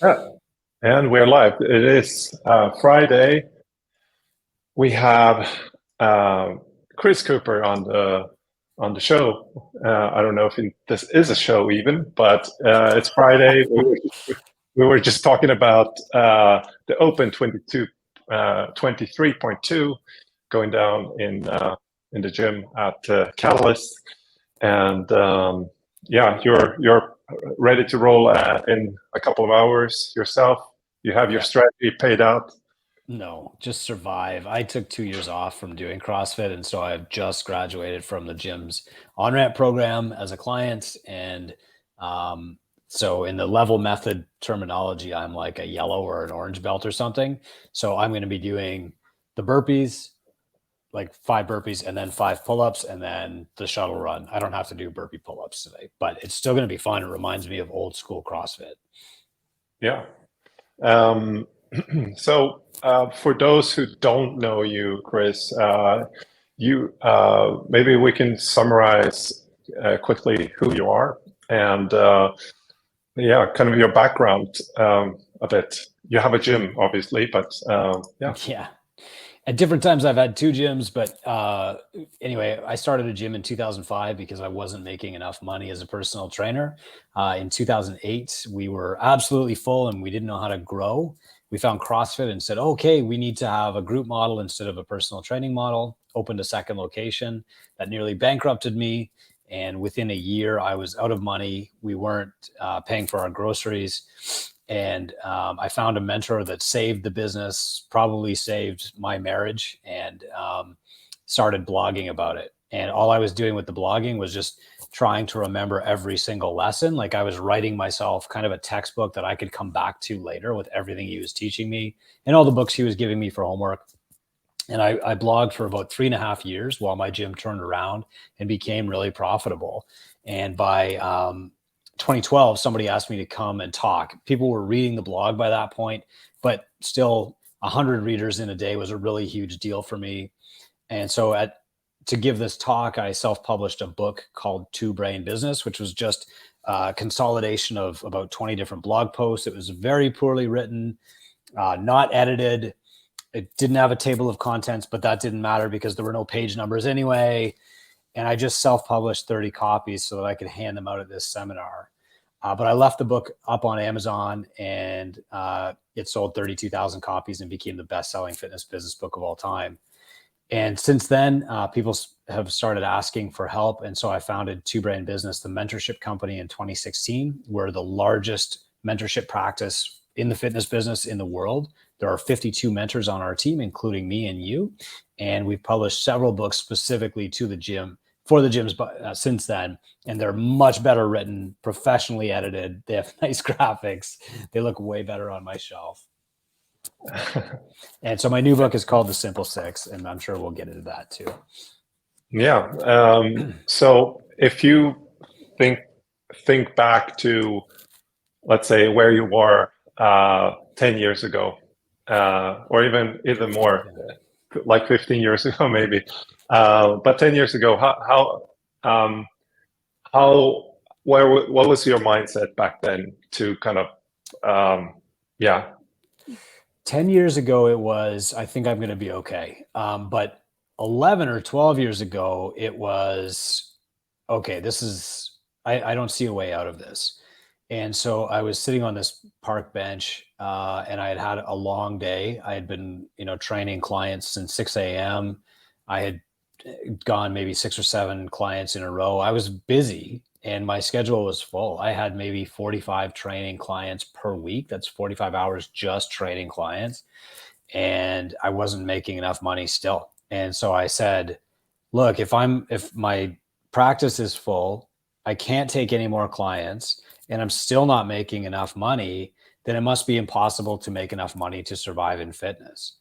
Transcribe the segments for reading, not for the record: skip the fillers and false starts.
Yeah, and we're live. It is Friday. We have Chris Cooper on the show. I don't know if this is a show even, but it's Friday. We were just talking about the Open 23.2 going down in the gym at Catalyst, and yeah, you're ready to roll in a couple of hours yourself. You have your Yeah. strategy paid out. No, just survive. I took 2 years off from doing CrossFit, and so I've just graduated from the gym's on-ramp program as a client. And um, so in the level method terminology, I'm like a yellow or an orange belt or something. So I'm going to be doing the burpees, like 5 burpees, and then 5 pull-ups, and then the shuttle run. I don't have to do burpee pull-ups today, but it's still going to be fun. It reminds me of old school CrossFit. Yeah. Um, so for those who don't know you, Chris, you maybe we can summarize quickly who you are and yeah, kind of your background a bit. You have a gym, obviously, but yeah. Yeah. At different times, I've had 2 gyms, but anyway, I started a gym in 2005 because I wasn't making enough money as a personal trainer. In 2008, we were absolutely full and we didn't know how to grow. We found CrossFit and said, okay, we need to have a group model instead of a personal training model. Opened a second location that nearly bankrupted me. And within a year, I was out of money. We weren't paying for our groceries. And I found a mentor that saved the business, probably saved my marriage, and started blogging about it. And all I was doing with the blogging was just trying to remember every single lesson. Like I was writing myself kind of a textbook that I could come back to later with everything he was teaching me and all the books he was giving me for homework. And I blogged for about 3.5 years while my gym turned around and became really profitable. And by 2012, somebody asked me to come and talk. People were reading the blog by that point, but still 100 readers in a day was a really huge deal for me. And so to give this talk, I self-published a book called Two Brain Business, which was just a consolidation of about 20 different blog posts. It was very poorly written, not edited. It didn't have a table of contents, but that didn't matter because there were no page numbers anyway. And I just self-published 30 copies so that I could hand them out at this seminar. But I left the book up on Amazon, and it sold 32,000 copies and became the best-selling fitness business book of all time. And since then, people have started asking for help. And so I founded Two Brain Business, the mentorship company, in 2016. We're the largest mentorship practice in the fitness business in the world. There are 52 mentors on our team, including me and you. And we've published several books specifically to the gym, for the gyms since then. And they're much better written, professionally edited. They have nice graphics. They look way better on my shelf. And so my new book is called The Simple Six, and I'm sure we'll get into that too. Yeah. So if you think back to, let's say, where you were 10 years ago, or even more, like 15 years ago, maybe. But 10 years ago, what was your mindset back then to kind of, yeah. 10 years ago, it was, I think I'm going to be okay. But 11 or 12 years ago, it was, okay, I don't see a way out of this. And so I was sitting on this park bench, and I had had a long day. I had been, training clients since 6 a.m. I had gone maybe 6 or 7 clients in a row. I was busy and my schedule was full. I had maybe 45 training clients per week. That's 45 hours just training clients. And I wasn't making enough money still. And so I said, look, if my practice is full, I can't take any more clients, and I'm still not making enough money, then it must be impossible to make enough money to survive in fitness.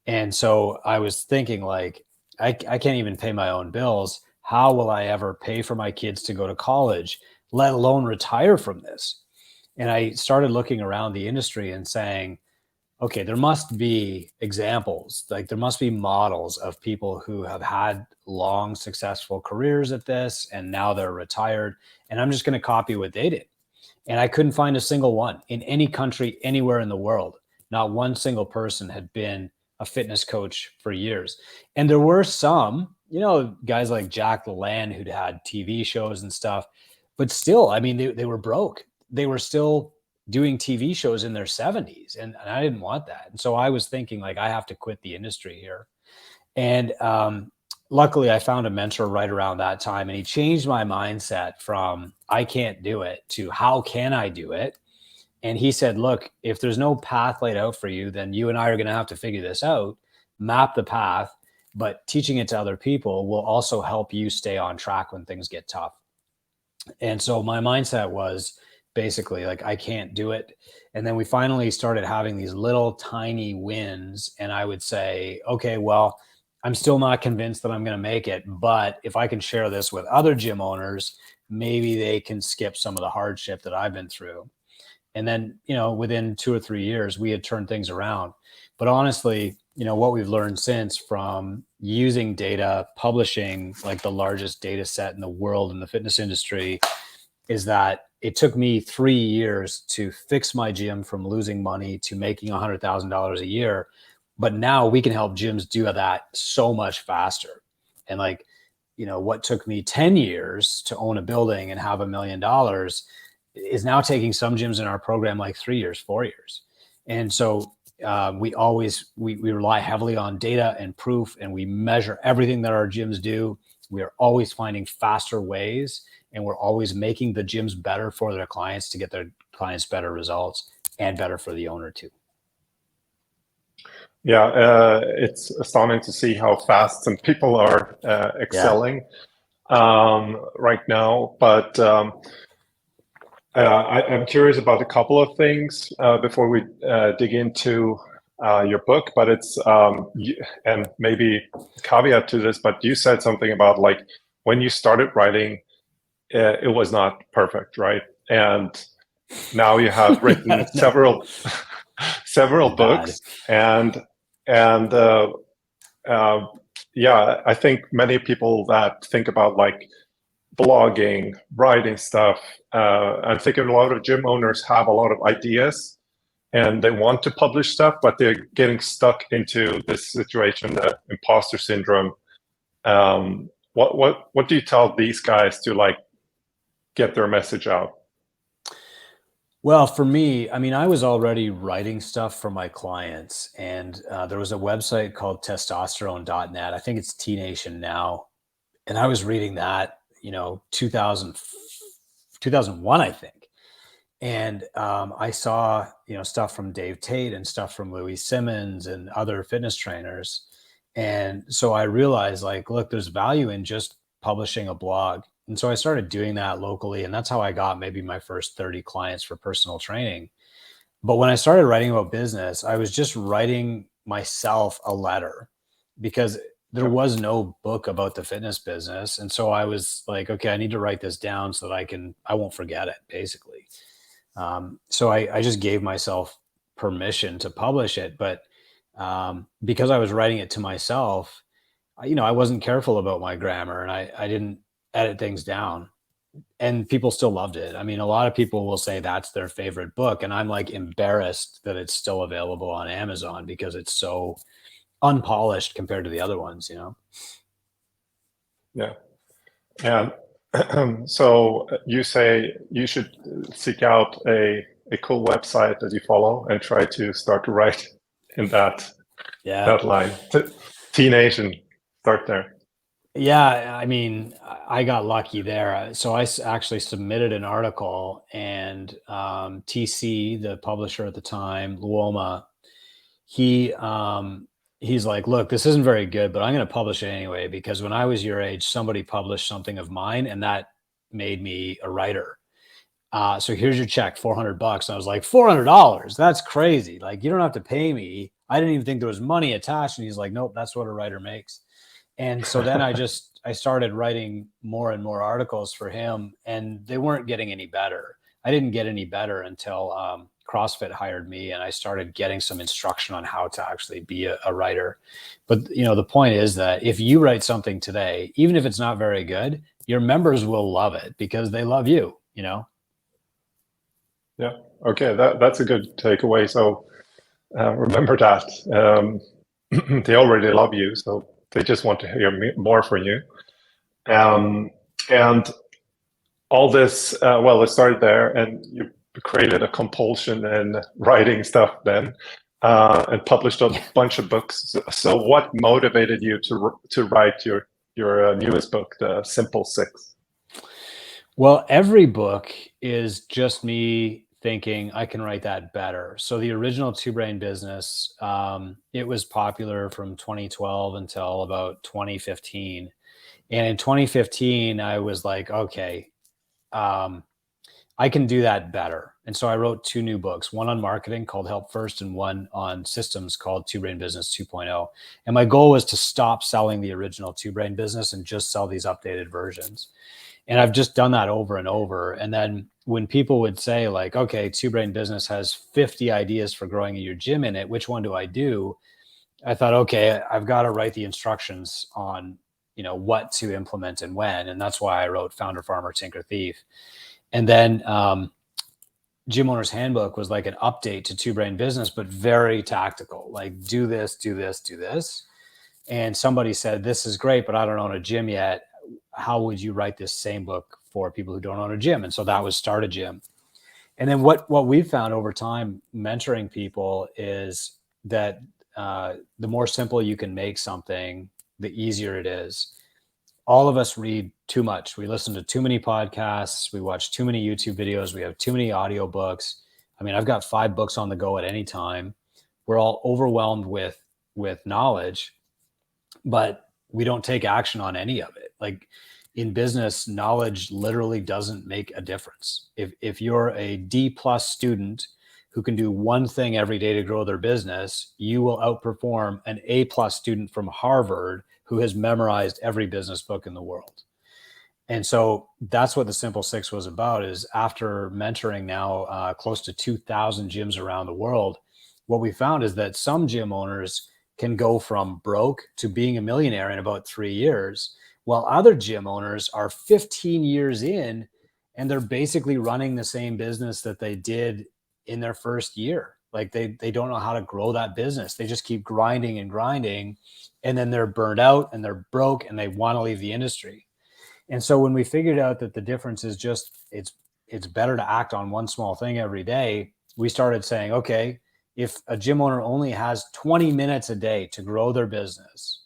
And so I was thinking, like, I can't even pay my own bills. How will I ever pay for my kids to go to college, let alone retire from this? And I started looking around the industry and saying, okay, there must be examples, like there must be models of people who have had long, successful careers at this, and now they're retired. And I'm just going to copy what they did. And I couldn't find a single one in any country, anywhere in the world. Not one single person had been a fitness coach for years. And there were some, guys like Jack LaLanne who'd had TV shows and stuff, but still, I mean, they were broke. They were still doing TV shows in their 70s. And I didn't want that. And so I was thinking, like, I have to quit the industry here. And luckily, I found a mentor right around that time, and he changed my mindset from I can't do it to how can I do it? And he said, look, if there's no path laid out for you, then you and I are going to have to figure this out, map the path, but teaching it to other people will also help you stay on track when things get tough. And so my mindset was basically like, I can't do it. And then we finally started having these little tiny wins. And I would say, okay, well, I'm still not convinced that I'm going to make it, but if I can share this with other gym owners, maybe they can skip some of the hardship that I've been through. And then, within 2 or 3 years, we had turned things around. But honestly, what we've learned since from using data, publishing like the largest data set in the world in the fitness industry, is that it took me 3 years to fix my gym from losing money to making $100,000 a year. But now we can help gyms do that so much faster. And like, what took me 10 years to own a building and have $1 million is now taking some gyms in our program like 3 years, 4 years. And so we rely heavily on data and proof, and we measure everything that our gyms do. We are always finding faster ways, and we're always making the gyms better for their clients to get their clients better results, and better for the owner too. Yeah, it's astounding to see how fast some people are excelling right now. But I'm curious about a couple of things before we dig into your book. But it's and maybe caveat to this, but you said something about like when you started writing, it was not perfect, right? And now you have written several books, and yeah, I think many people that think about like blogging, writing stuff, I think a lot of gym owners have a lot of ideas and they want to publish stuff, but they're getting stuck into this situation, the imposter syndrome. What do you tell these guys to like get their message out? Well, for me, I mean, I was already writing stuff for my clients, and there was a website called testosterone.net. I think it's T Nation now. And I was reading that, 2001, I think. And I saw, stuff from Dave Tate and stuff from Louis Simmons and other fitness trainers. And so I realized, like, look, there's value in just publishing a blog. And so I started doing that locally. And that's how I got maybe my first 30 clients for personal training. But when I started writing about business, I was just writing myself a letter because there was no book about the fitness business. And so I was like, okay, I need to write this down so that I won't forget it, basically. So I just gave myself permission to publish it. But because I was writing it to myself, I wasn't careful about my grammar, and I didn't edit things down, and people still loved it. I mean, a lot of people will say that's their favorite book, and I'm like embarrassed that it's still available on Amazon because it's so unpolished compared to the other ones, Yeah. And so you say you should seek out a cool website that you follow and try to start to write in that line. T Nation, start there. Yeah, I mean, I got lucky there. So I actually submitted an article, and TC, the publisher at the time, Luoma, he's like, look, this isn't very good, but I'm going to publish it anyway, because when I was your age, somebody published something of mine, and that made me a writer. So here's your check, $400. And I was like, $400? That's crazy. Like, you don't have to pay me. I didn't even think there was money attached. And he's like, nope, that's what a writer makes. And so then I started writing more and more articles for him, and they weren't getting any better. I didn't get any better until CrossFit hired me, and I started getting some instruction on how to actually be a writer. But, the point is that if you write something today, even if it's not very good, your members will love it because they love you, Yeah. Okay. That's a good takeaway. So remember that they already love you, so they just want to hear more from you. And all this, well, it started there, and you created a compulsion in writing stuff then, and published a bunch of books. So, what motivated you to write your newest book, The Simple Six? Well, every book is just me thinking I can write that better. So the original Two Brain Business, it was popular from 2012 until about 2015. And in 2015, I was like, okay, um, I can do that better. And so I wrote two new books, one on marketing called Help First and one on systems called Two Brain Business 2.0. And my goal was to stop selling the original Two Brain Business and just sell these updated versions. And I've just done that over and over. And then when people would say like, okay, Two Brain Business has 50 ideas for growing your gym in it, which one do I do? I thought, okay, I've got to write the instructions on, what to implement and when. And that's why I wrote Founder, Farmer, Tinker, Thief. And then Gym Owner's Handbook was like an update to Two Brain Business, but very tactical, like do this, do this, do this. And somebody said, this is great, but I don't own a gym yet. How would you write this same book for people who don't own a gym? And so that was Start a Gym. And then what we've found over time mentoring people is that the more simple you can make something, the easier it is. All of us read too much. We listen to too many podcasts. We watch too many YouTube videos. We have too many audiobooks. I mean, I've got 5 books on the go at any time. We're all overwhelmed with knowledge, but we don't take action on any of it. Like in business, knowledge literally doesn't make a difference. If you're a D+ student who can do one thing every day to grow their business, you will outperform an A+ student from Harvard who has memorized every business book in the world. And so that's what the Simple Six was about. Is after mentoring now close to 2,000 gyms around the world, what we found is that some gym owners can go from broke to being a millionaire in about 3 years, while other gym owners are 15 years in and they're basically running the same business that they did in their first year. Like they don't know how to grow that business. They just keep grinding and grinding, and then they're burned out and they're broke and they want to leave the industry. And so when we figured out that the difference is just it's better to act on one small thing every day, we started saying, okay, if a gym owner only has 20 minutes a day to grow their business,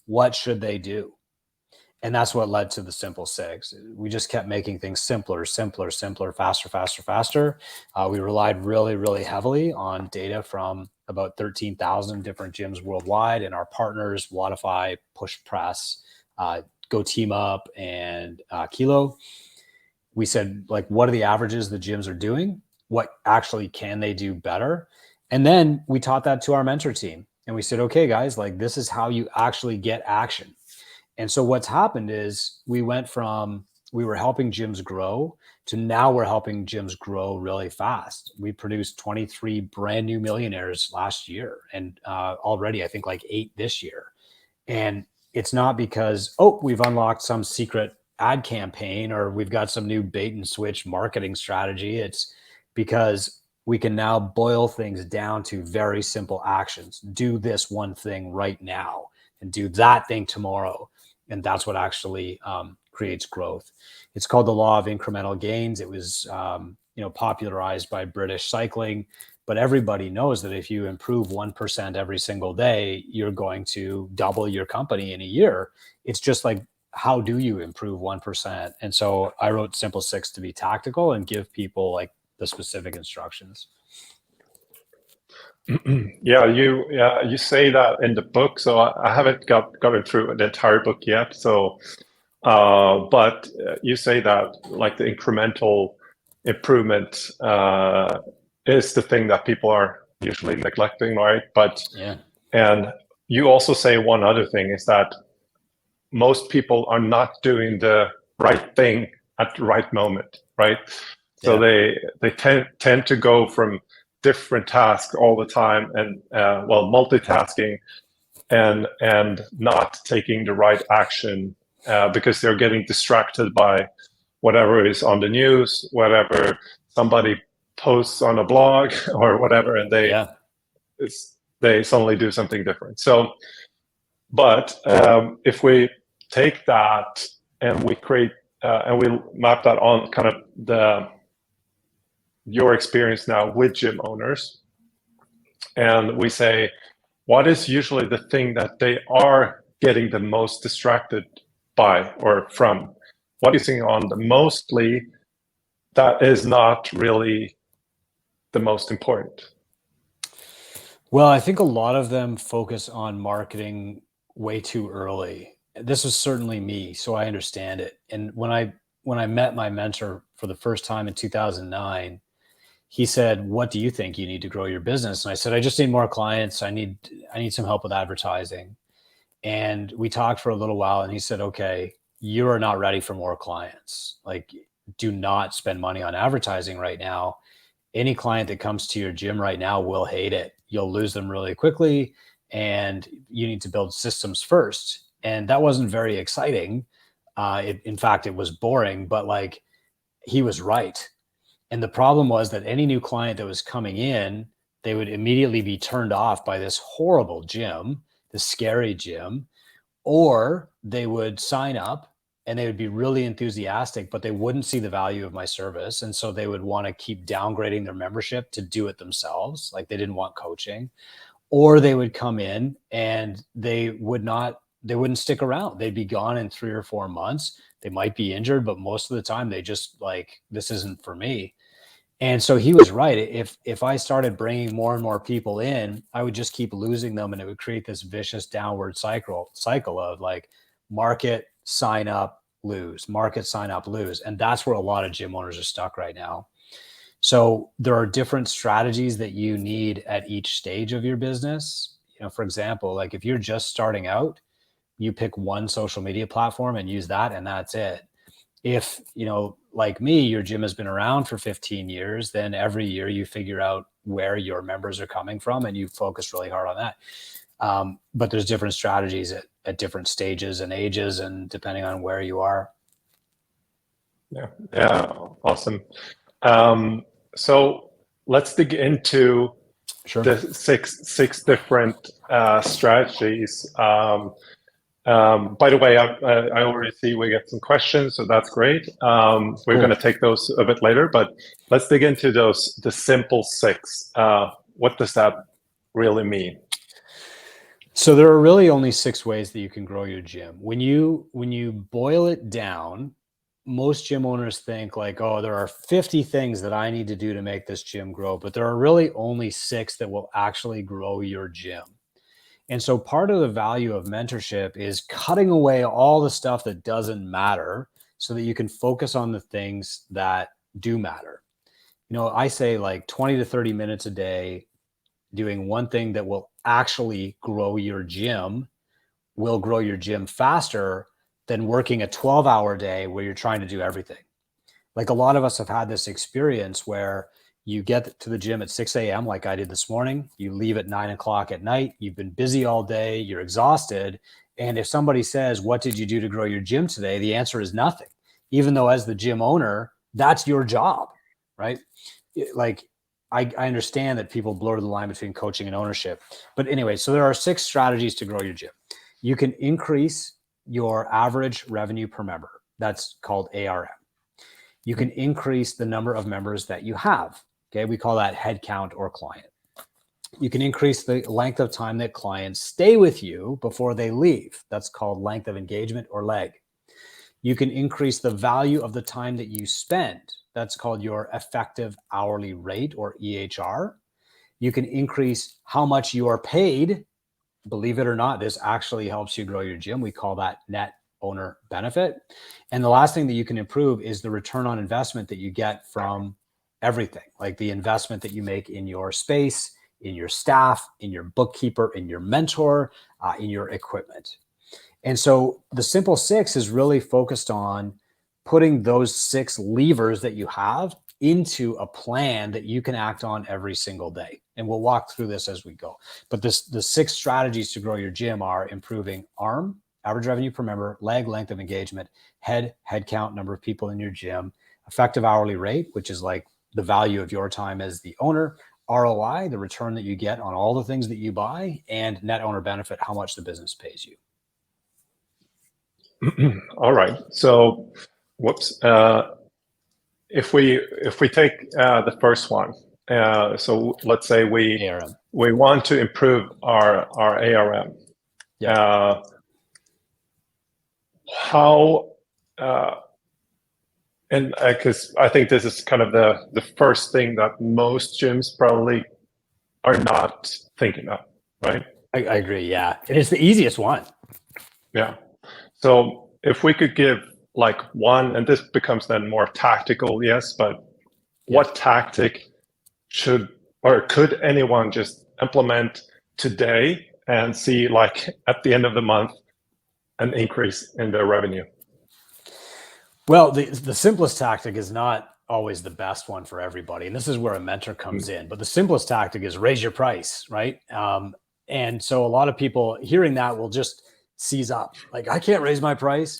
what should they do? And that's what led to the Simple Six. We just kept making things simpler, simpler, simpler, faster, faster, faster. We relied really, really heavily on data from about 13,000 different gyms worldwide, and our partners, Wodify, Push Press, Go Team Up, and Kilo. We said, like, what are the averages the gyms are doing? What actually can they do better? And then we taught that to our mentor team. And we said, okay, guys, like, this is how you actually get action. And so what's happened is we went from we were helping gyms grow to now we're helping gyms grow really fast. We produced 23 brand new millionaires last year, and already I think like 8 this year. And it's not because, oh, we've unlocked some secret ad campaign or we've got some new bait and switch marketing strategy. It's because we can now boil things down to very simple actions. Do this one thing right now and do that thing tomorrow. And that's what actually creates growth. It's called the law of incremental gains. It was popularized by British cycling, but everybody knows that if you improve 1% every single day, you're going to double your company in a year. It's just like, how do you improve 1%? And so I wrote Simple Six to be tactical and give people like the specific instructions. Yeah, you say that in the book, so I haven't gotten through the entire book yet. So, but you say that like the incremental improvement is the thing that people are usually neglecting, right? But Yeah. and you also say one other thing is that most people are not doing the right thing at the right moment, right? So Yeah. they tend to go from different tasks all the time and multitasking and not taking the right action because they're getting distracted by whatever is on the news, whatever somebody posts on a blog or whatever, and Yeah. they suddenly do something different. So, but if we take that and we create and we map that on kind of your experience now with gym owners, and we say, what is usually the thing that they are getting the most distracted by or from? What is going on the mostly that is not really the most important? Well, I think a lot of them focus on marketing way too early. This was certainly me, so I understand it. And when I met my mentor for the first time in 2009, he said, "What do you think you need to grow your business?" And I said, "I just need more clients. I need some help with advertising." And we talked for a little while, and he said, "Okay, you are not ready for more clients. Like, do not spend money on advertising right now. Any client that comes to your gym right now will hate it. You'll lose them really quickly, and you need to build systems first." And that wasn't very exciting. In fact, it was boring, but like, he was right. And the problem was that any new client that was coming in, they would immediately be turned off by this horrible gym, the scary gym, or they would sign up and they would be really enthusiastic, but they wouldn't see the value of my service. And so they would want to keep downgrading their membership to do it themselves. Like, they didn't want coaching, or they would come in and they wouldn't stick around. They'd be gone in 3 or 4 months. They might be injured, but most of the time they just like, this isn't for me. And so he was right. If I started bringing more and more people in, I would just keep losing them, and it would create this vicious downward cycle of like, market, sign up, lose, market, sign up, lose. And that's where a lot of gym owners are stuck right now. So there are different strategies that you need at each stage of your business. For example, like if you're just starting out, you pick one social media platform and use that, and that's it. If, like me, your gym has been around for 15 years, then every year you figure out where your members are coming from and you focus really hard on that. But there's different strategies at different stages and ages, and depending on where you are. Yeah, awesome. So let's dig into Sure. the six different strategies. By the way, I already see we get some questions, so that's great. We're Cool. going to take those a bit later, but let's dig into the simple six. What does that really mean? So there are really only 6 ways that you can grow your gym. When you boil it down, most gym owners think like, oh, there are 50 things that I need to do to make this gym grow, but there are really only 6 that will actually grow your gym. And so part of the value of mentorship is cutting away all the stuff that doesn't matter so that you can focus on the things that do matter. I say like 20 to 30 minutes a day doing one thing that will actually grow your gym will grow your gym faster than working a 12-hour day where you're trying to do everything. Like, a lot of us have had this experience where you get to the gym at 6 a.m. like I did this morning, you leave at 9 o'clock at night, you've been busy all day, you're exhausted. And if somebody says, what did you do to grow your gym today? The answer is nothing, even though as the gym owner, that's your job, right? Like, I understand that people blur the line between coaching and ownership. But anyway, so there are 6 strategies to grow your gym. You can increase your average revenue per member. That's called ARM. You can increase the number of members that you have. Okay, we call that head count or client. You can increase the length of time that clients stay with you before they leave. That's called length of engagement or leg. You can increase the value of the time that you spend. That's called your effective hourly rate or EHR. You can increase how much you are paid. Believe it or not, this actually helps you grow your gym. We call that net owner benefit. And the last thing that you can improve is the return on investment that you get from everything, like the investment that you make in your space, in your staff, in your bookkeeper, in your mentor, in your equipment. And so the simple 6 is really focused on putting those 6 levers that you have into a plan that you can act on every single day. And we'll walk through this as we go. But the 6 strategies to grow your gym are improving ARM, average revenue per member, leg, length of engagement, head count, number of people in your gym, effective hourly rate, which is like the value of your time as the owner, ROI, the return that you get on all the things that you buy, and net owner benefit, how much the business pays you. All right. So, whoops. If we take the first one, so let's say ARM. we want to improve our ARM. Yeah. How and because I think this is kind of the first thing that most gyms probably are not thinking of, right? I agree. Yeah. And it's the easiest one. Yeah. So if we could give like one, and this becomes then more tactical, yes, but what tactic should or could anyone just implement today and see like at the end of the month an increase in their revenue? Well, the simplest tactic is not always the best one for everybody. And this is where a mentor comes in. But the simplest tactic is raise your price, right? And so a lot of people hearing that will just seize up. Like, I can't raise my price.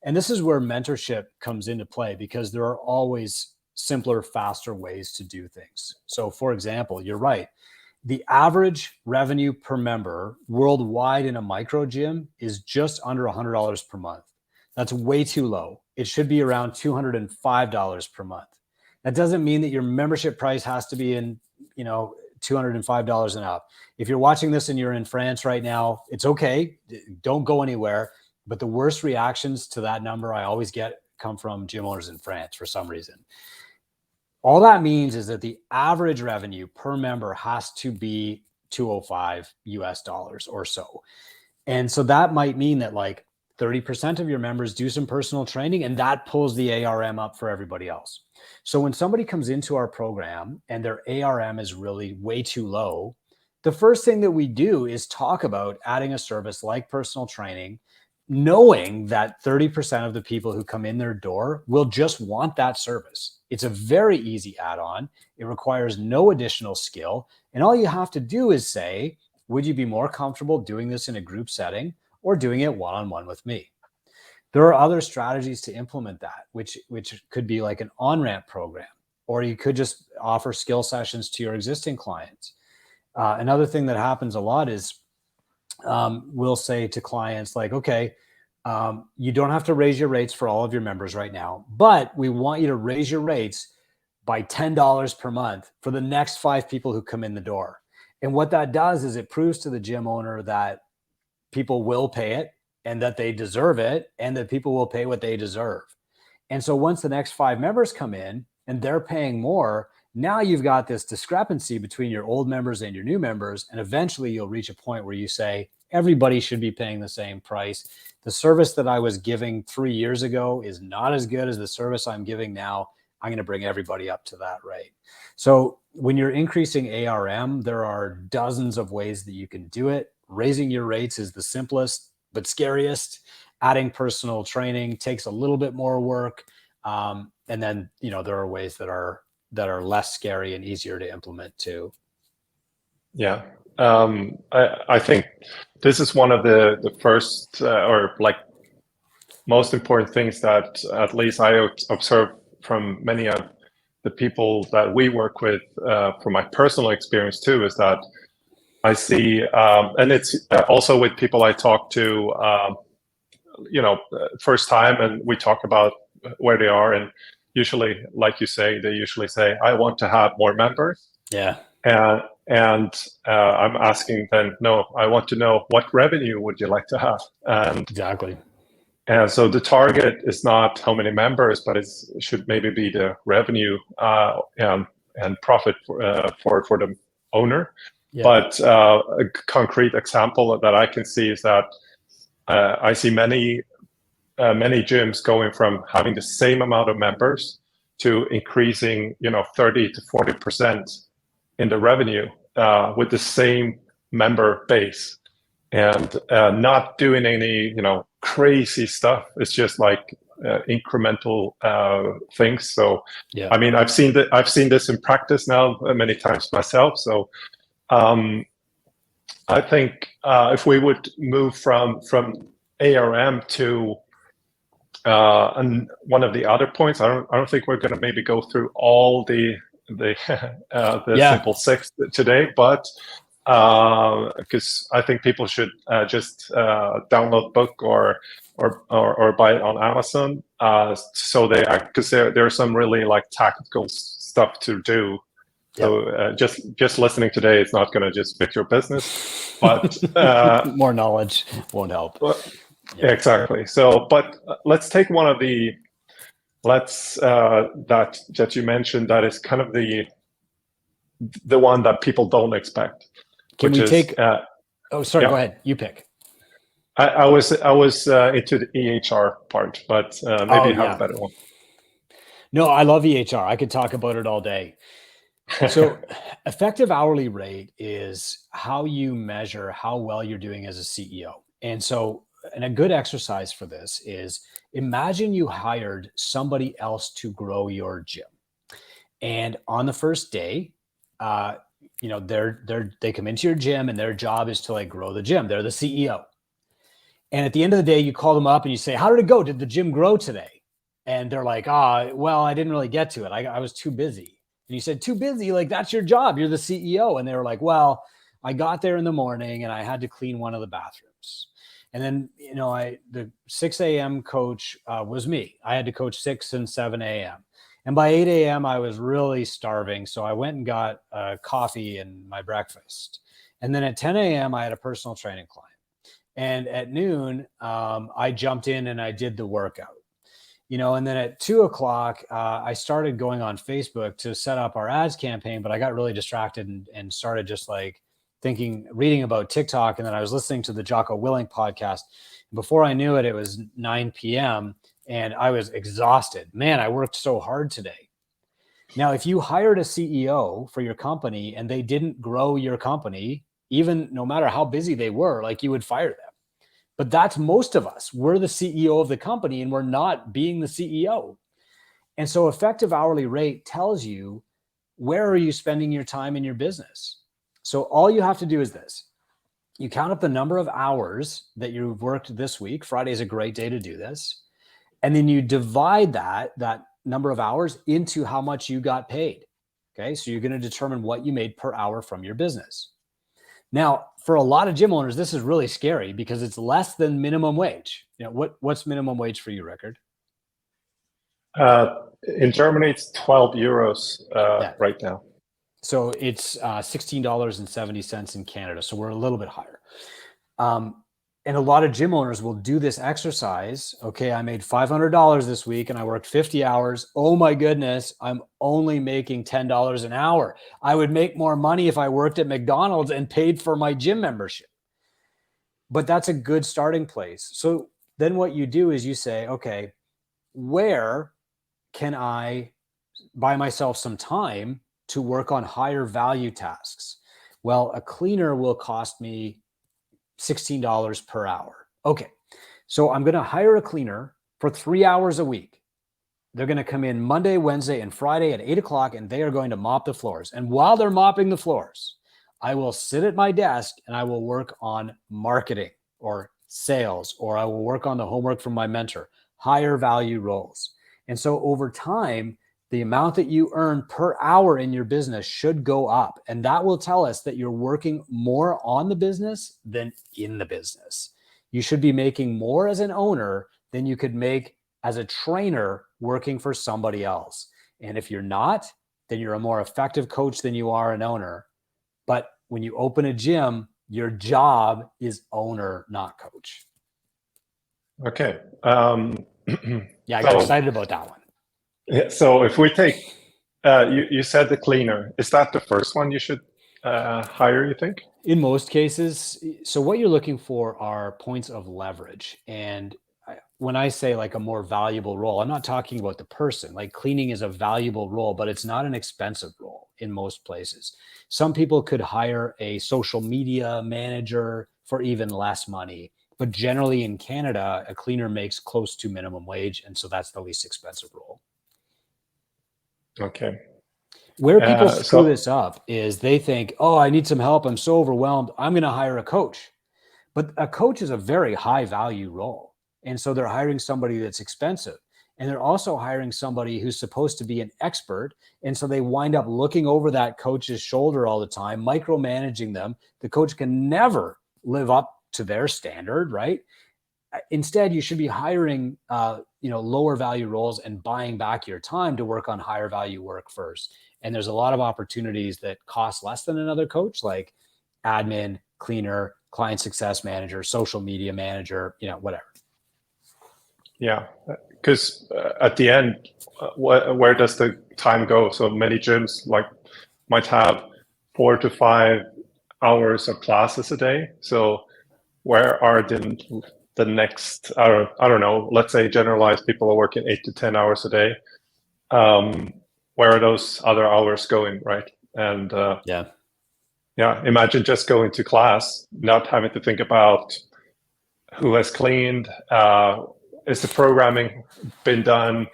And this is where mentorship comes into play, because there are always simpler, faster ways to do things. So for example, you're right. The average revenue per member worldwide in a micro gym is just under $100 per month. That's way too low. It should be around $205 per month. That doesn't mean that your membership price has to be in, $205 and up. If you're watching this and you're in France right now, it's okay. Don't go anywhere. But the worst reactions to that number I always get come from gym owners in France for some reason. All that means is that the average revenue per member has to be 205 US dollars or so. And so that might mean that like 30% of your members do some personal training, and that pulls the ARM up for everybody else. So when somebody comes into our program and their ARM is really way too low, the first thing that we do is talk about adding a service like personal training, knowing that 30% of the people who come in their door will just want that service. It's a very easy add-on. It requires no additional skill. And all you have to do is say, would you be more comfortable doing this in a group setting or doing it one-on-one with me? There are other strategies to implement that, which could be like an on-ramp program, or you could just offer skill sessions to your existing clients. Another thing that happens a lot is we'll say to clients like, okay, you don't have to raise your rates for all of your members right now, but we want you to raise your rates by $10 per month for the next 5 people who come in the door. And what that does is it proves to the gym owner that people will pay it and that they deserve it, and that people will pay what they deserve. And so once the next 5 members come in and they're paying more, now you've got this discrepancy between your old members and your new members. And eventually you'll reach a point where you say, everybody should be paying the same price. The service that I was giving 3 years ago is not as good as the service I'm giving now. I'm going to bring everybody up to that rate. So when you're increasing ARM, there are dozens of ways that you can do it. Raising your rates is the simplest, but scariest. Adding personal training takes a little bit more work. And then, there are ways that are less scary and easier to implement too. Yeah. I think this is one of the first or like most important things that at least I observe from many of the people that we work with, from my personal experience too, is that I see, and it's also with people I talk to, first time, and we talk about where they are, and usually, like you say, they usually say, I want to have more members. Yeah. And I'm asking then, no, I want to know what revenue would you like to have? And exactly. And so the target is not how many members, but it should maybe be the revenue and profit for the owner. Yeah. But a concrete example that I can see is that I see many gyms going from having the same amount of members to increasing 30 to 40% in the revenue with the same member base, and not doing any crazy stuff. It's just like incremental things. So yeah. I mean, I've seen this in practice now many times myself. So I think if we would move from ARM to and one of the other points, I don't think we're going to maybe go through all the the simple six today, but because I think people should just download book or buy it on Amazon. So because there's some really like tactical stuff to do. So just listening today is not going to just fix your business, but more knowledge won't help. Exactly. So, but let's take one of the that you mentioned that is kind of the one that people don't expect. Can we take? Oh, sorry. Yeah. Go ahead. You pick. I was into the EHR part, but maybe you have a better one. No, I love EHR. I could talk about it all day. So effective hourly rate is how you measure how well you're doing as a CEO. And so, and a good exercise for this is imagine you hired somebody else to grow your gym. And on the first day, you know, they come into your gym and their job is to like grow the gym. They're the CEO. And at the end of the day, you call them up and you say, how did it go? Did the gym grow today? And they're like, well, I didn't really get to it. I was too busy. And you said, too busy? Like, that's your job. You're the CEO. And they were like, well, I got there in the morning and I had to clean one of the bathrooms. And then, you know, the 6 a.m. coach was me. I had to coach 6 and 7 a.m. And by 8 a.m., I was really starving. So I went and got coffee and my breakfast. And then at 10 a.m., I had a personal training client. And at noon, I jumped in and I did the workout. You know, and then at 2 o'clock, I started going on Facebook to set up our ads campaign, but I got really distracted and started just like reading about TikTok. And then I was listening to the Jocko Willink podcast. Before I knew it, it was 9 p.m. and I was exhausted. Man, I worked so hard today. Now, if you hired a CEO for your company and they didn't grow your company, even no matter how busy they were, like you would fire them. But that's most of us. We're the CEO of the company and we're not being the CEO. And so effective hourly rate tells you, where are you spending your time in your business? So all you have to do is this. You count up the number of hours that you've worked this week. Friday is a great day to do this. And then you divide that number of hours into how much you got paid. Okay. So you're going to determine what you made per hour from your business. Now, for a lot of gym owners, this is really scary because it's less than minimum wage. You know, what's minimum wage for you, Rickard? In Germany, it's 12 euros right now. So it's $16.70 in Canada. So we're a little bit higher. And a lot of gym owners will do this exercise. Okay, I made $500 this week and I worked 50 hours. Oh my goodness, I'm only making $10 an hour. I would make more money if I worked at McDonald's and paid for my gym membership. But that's a good starting place. So then what you do is you say, okay, where can I buy myself some time to work on higher value tasks? Well, a cleaner will cost me $16 per hour. Okay, so I'm going to hire a cleaner for 3 hours a week. They're going to come in Monday, Wednesday, and Friday at 8 o'clock, and they are going to mop the floors. And while they're mopping the floors, I will sit at my desk and I will work on marketing or sales, or I will work on the homework from my mentor, higher value roles. And so over time, the amount that you earn per hour in your business should go up. And that will tell us that you're working more on the business than in the business. You should be making more as an owner than you could make as a trainer working for somebody else. And if you're not, then you're a more effective coach than you are an owner. But when you open a gym, your job is owner, not coach. Okay. Yeah, I got excited about that one. Yeah, so if we take, you said the cleaner, is that the first one you should hire, you think? In most cases. So what you're looking for are points of leverage. And when I say like a more valuable role, I'm not talking about the person. Like cleaning is a valuable role, but it's not an expensive role in most places. Some people could hire a social media manager for even less money. But generally in Canada, a cleaner makes close to minimum wage. And so that's the least expensive role. Okay. Where people screw this up is they think, oh, I need some help. I'm so overwhelmed. I'm going to hire a coach. But a coach is a very high value role. And so they're hiring somebody that's expensive. And they're also hiring somebody who's supposed to be an expert. And so they wind up looking over that coach's shoulder all the time, micromanaging them. The coach can never live up to their standard, right? Instead, you should be hiring, lower value roles and buying back your time to work on higher value work first. And there's a lot of opportunities that cost less than another coach, like admin, cleaner, client success manager, social media manager, whatever. Yeah, because at the end, where does the time go? So many gyms might have 4 to 5 hours of classes a day. So where are the next? I don't know. Let's say generalized people are working 8 to 10 hours a day. Where are those other hours going, right? And yeah, imagine just going to class, not having to think about who has cleaned. Is the programming been done?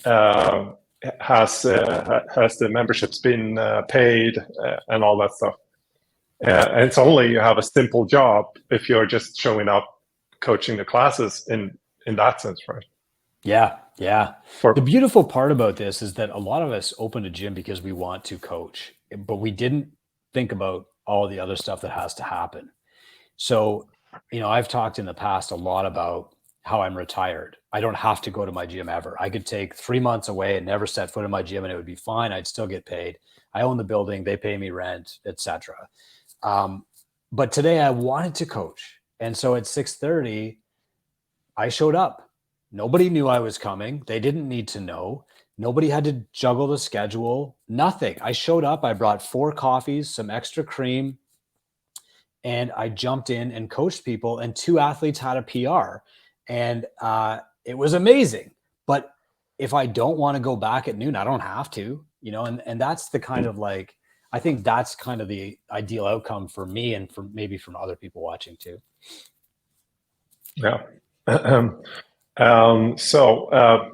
Has the memberships been paid and all that stuff? And it's only you have a simple job if you're just showing up, coaching the classes in that sense, right? Yeah. The beautiful part about this is that a lot of us open a gym because we want to coach, but we didn't think about all the other stuff that has to happen. So, I've talked in the past a lot about how I'm retired. I don't have to go to my gym ever. I could take 3 months away and never set foot in my gym and it would be fine. I'd still get paid. I own the building. They pay me rent, etc. But today I wanted to coach. And so at 6:30, I showed up. Nobody knew I was coming. They didn't need to know. Nobody had to juggle the schedule. Nothing. I showed up. I brought 4 coffees, some extra cream, and I jumped in and coached people, and 2 athletes had a PR. And it was amazing. But if I don't want to go back at noon, I don't have to, and that's the kind of I think that's kind of the ideal outcome for me and for maybe from other people watching too. Yeah. So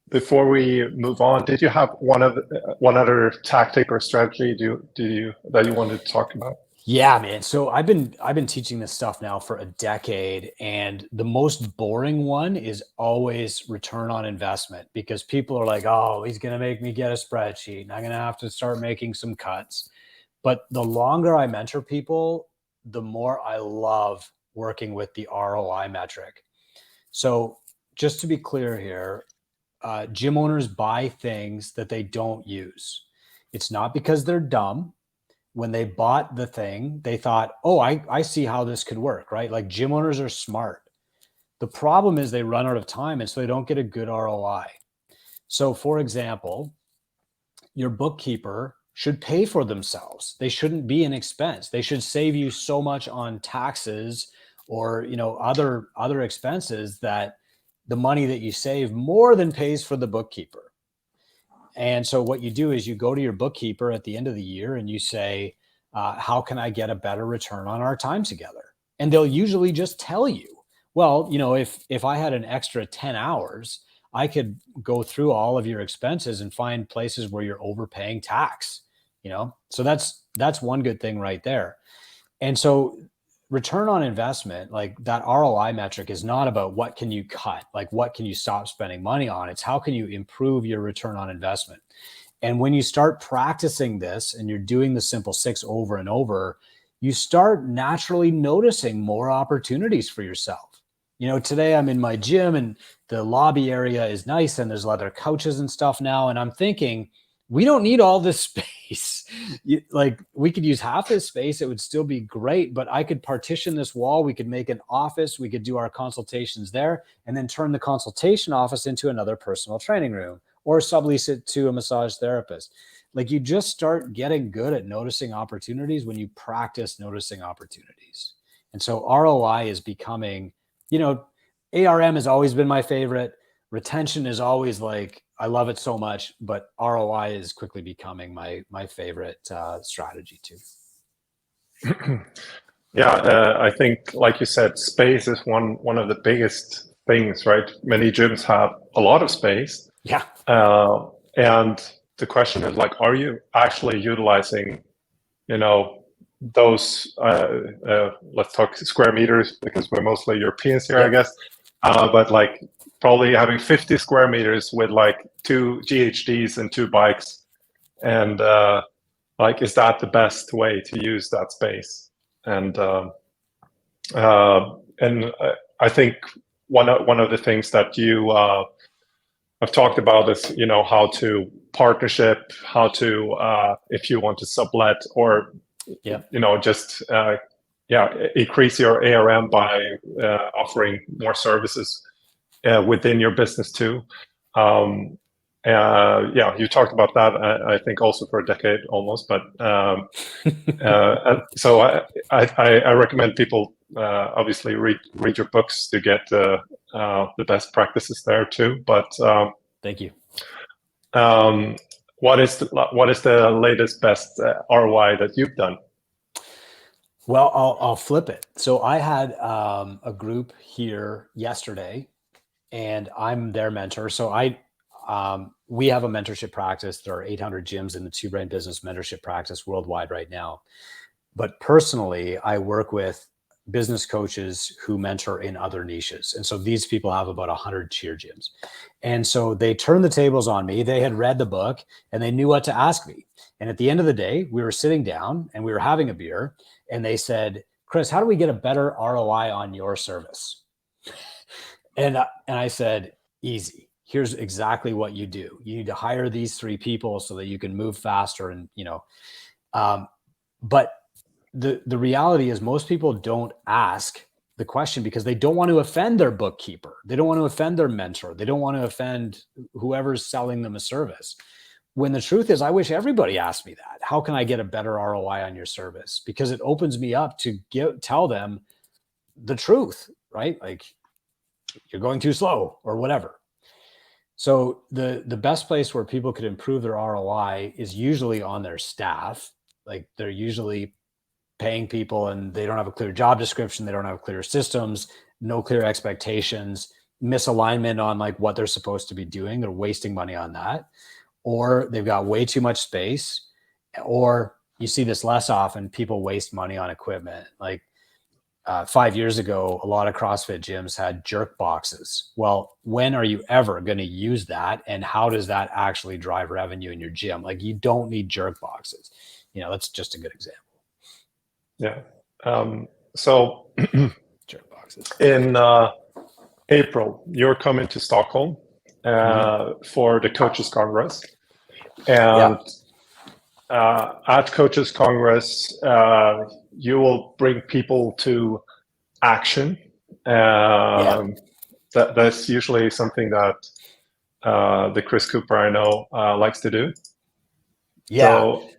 before we move on, did you have one other tactic or strategy that you wanted to talk about? Yeah, man. So I've been teaching this stuff now for a decade, and the most boring one is always return on investment, because people are like, "Oh, he's going to make me get a spreadsheet and I'm going to have to start making some cuts." But the longer I mentor people, the more I love working with the ROI metric. So just to be clear here, gym owners buy things that they don't use. It's not because they're dumb. When they bought the thing, they thought, oh, I see how this could work, right? Like, gym owners are smart. The problem is they run out of time, and so they don't get a good ROI. So for example, your bookkeeper should pay for themselves. They shouldn't be an expense. They should save you so much on taxes or other expenses that the money that you save more than pays for the bookkeeper. And so what you do is you go to your bookkeeper at the end of the year and you say, how can I get a better return on our time together? And they'll usually just tell you, well, if I had an extra 10 hours, I could go through all of your expenses and find places where you're overpaying tax, So that's one good thing right there. And so return on investment, like that ROI metric, is not about what can you cut, like what can you stop spending money on. It's how can you improve your return on investment. And when you start practicing this and you're doing the simple 6 over and over, you start naturally noticing more opportunities for yourself. Today I'm in my gym and the lobby area is nice and there's leather couches and stuff now. And I'm thinking, we don't need all this space. We could use half this space. It would still be great, but I could partition this wall. We could make an office. We could do our consultations there and then turn the consultation office into another personal training room or sublease it to a massage therapist. You just start getting good at noticing opportunities when you practice noticing opportunities. And so ROI is becoming, ARM has always been my favorite. Retention is always I love it so much, but ROI is quickly becoming my favorite strategy too. Yeah, I think, like you said, space is one of the biggest things, right? Many gyms have a lot of space. Yeah. And the question is are you actually utilizing, those, let's talk square meters because we're mostly Europeans here, I guess. But probably having 50 square meters with like 2 GHDs and 2 bikes, and like, is that the best way to use that space? And I think one of the things that you I've talked about is, how to partnership, how to if you want to sublet, or Yeah. just increase your ARM by offering more services within your business too. You talked about that, I think, also for a decade almost. But so I recommend people obviously read your books to get the best practices there too. But Thank you. what is the latest best ROI that you've done? Well, I'll flip it. So I had a group here yesterday, and I'm their mentor. So we have a mentorship practice. There are 800 gyms in the Two Brain Business mentorship practice worldwide right now. But personally, I work with business coaches who mentor in other niches. And so these people have about 100 cheer gyms. And so they turned the tables on me. They had read the book and they knew what to ask me. And at the end of the day, we were sitting down and we were having a beer, and they said, Chris, how do we get a better ROI on your service? And I said, easy. Here's exactly what you do. You need to hire these 3 people so that you can move faster. And, but the reality is most people don't ask the question because they don't want to offend their bookkeeper. They don't want to offend their mentor. They don't want to offend whoever's selling them a service. When the truth is, I wish everybody asked me that. How can I get a better ROI on your service? Because it opens me up to tell them the truth, right? Like, you're going too slow or whatever. So the best place where people could improve their ROI is usually on their staff. Like, they're usually paying people and they don't have a clear job description. They don't have clear systems, no clear expectations, misalignment on like what they're supposed to be doing. They're wasting money on that. Or they've got way too much space. Or you see this less often, people waste money on equipment. Like 5 years ago, a lot of CrossFit gyms had jerk boxes. Well, when are you ever going to use that? And how does that actually drive revenue in your gym? Like, you don't need jerk boxes. That's just a good example. Yeah. So jerk boxes. In April, you're coming to Stockholm for the Coaches Congress. And at Coaches Congress, you will bring people to action. That's usually something that the Chris Cooper I know likes to do. Yeah. So,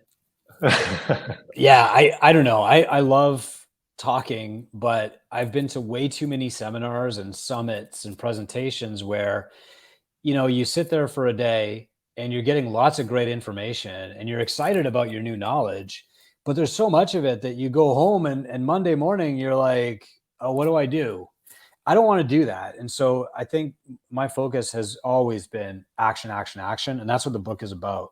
yeah, I don't know. I love talking, but I've been to way too many seminars and summits and presentations where, you sit there for a day and you're getting lots of great information and you're excited about your new knowledge, but there's so much of it that you go home and Monday morning you're like, oh, what do I do? I don't want to do that. And so I think my focus has always been action, action, action. And that's what the book is about.